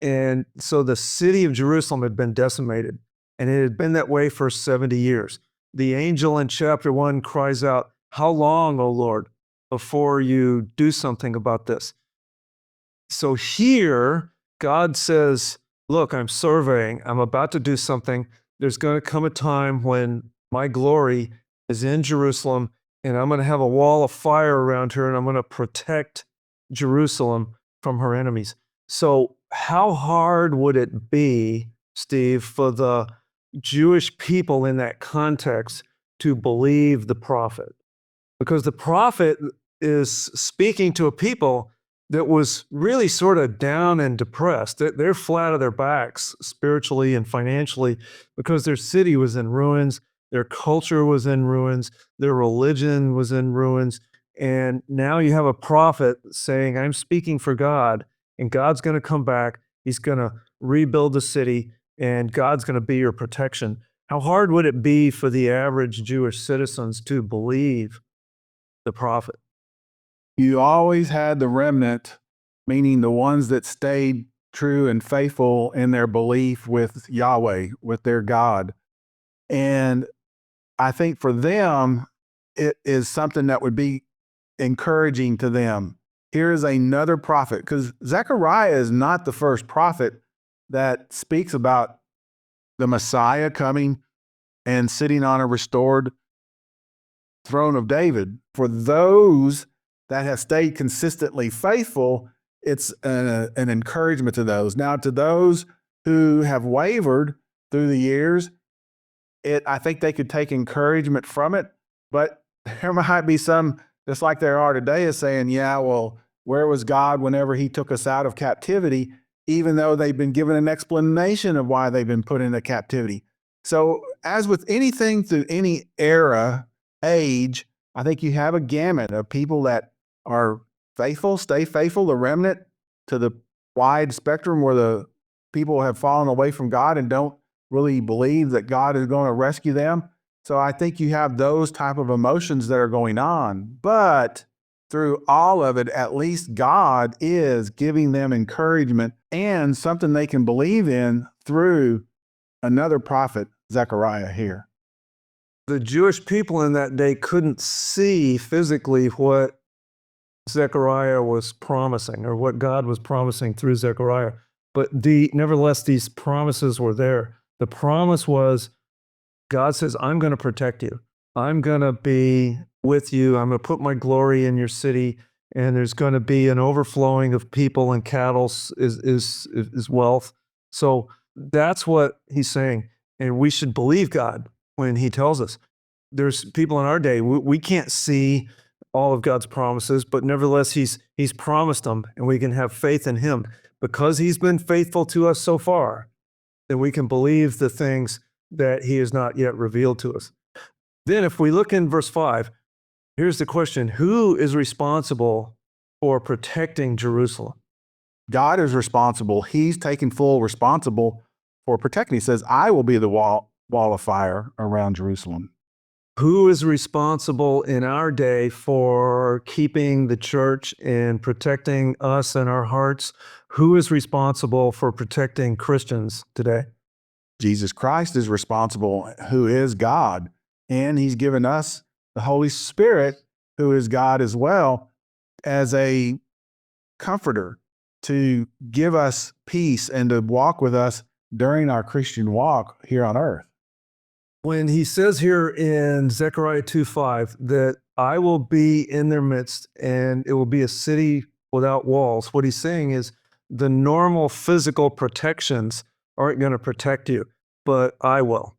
And so the city of Jerusalem had been decimated, and it had been that way for 70 years. The angel in chapter 1 cries out, "How long, O Lord, before you do something about this?" So here, God says, look, I'm surveying, I'm about to do something. There's going to come a time when my glory is in Jerusalem, and I'm going to have a wall of fire around her, and I'm going to protect Jerusalem from her enemies. So how hard would it be, Steve, for the Jewish people in that context to believe the prophet? Because the prophet is speaking to a people that was really sort of down and depressed. They're flat of their backs spiritually and financially because their city was in ruins, their culture was in ruins, their religion was in ruins. And now you have a prophet saying, I'm speaking for God, and God's going to come back. He's going to rebuild the city, and God's going to be your protection. How hard would it be for the average Jewish citizens to believe the prophet? You always had the remnant, meaning the ones that stayed true and faithful in their belief with Yahweh, with their God. And I think for them, it is something that would be encouraging to them. Here is another prophet, because Zechariah is not the first prophet that speaks about the Messiah coming and sitting on a restored throne of David. For those that have stayed consistently faithful, it's an encouragement to those. Now, to those who have wavered through the years, I think they could take encouragement from it, but there might be some, just like there are today, is saying, yeah, well, where was God whenever he took us out of captivity, even though they've been given an explanation of why they've been put into captivity. So as with anything through any era, age, I think you have a gamut of people that are faithful, stay faithful, the remnant, to the wide spectrum where the people have fallen away from God and don't really believe that God is going to rescue them. So I think you have those type of emotions that are going on. But through all of it, at least God is giving them encouragement and something they can believe in through another prophet, Zechariah here. The Jewish people in that day couldn't see physically what Zechariah was promising or what God was promising through Zechariah. But nevertheless, these promises were there. The promise was, God says, I'm going to protect you. I'm going to be with you. I'm going to put my glory in your city, and there's going to be an overflowing of people and cattle is wealth. So that's what he's saying. And we should believe God when he tells us. There's people in our day, we can't see all of God's promises, but nevertheless, he's promised them, and we can have faith in him. Because he's been faithful to us so far, then we can believe the things that he has not yet revealed to us. Then if we look in verse 5, here's the question: who is responsible for protecting Jerusalem? God is responsible. He's taken full responsible for protecting. He says, I will be the wall of fire around Jerusalem. Who is responsible in our day for keeping the church and protecting us and our hearts? Who is responsible for protecting Christians today? Jesus Christ is responsible, who is God, and he's given us the Holy Spirit, who is God as well, as a comforter to give us peace and to walk with us during our Christian walk here on earth. When he says here in Zechariah 2:5 that I will be in their midst and it will be a city without walls, what he's saying is the normal physical protections aren't going to protect you, but I will.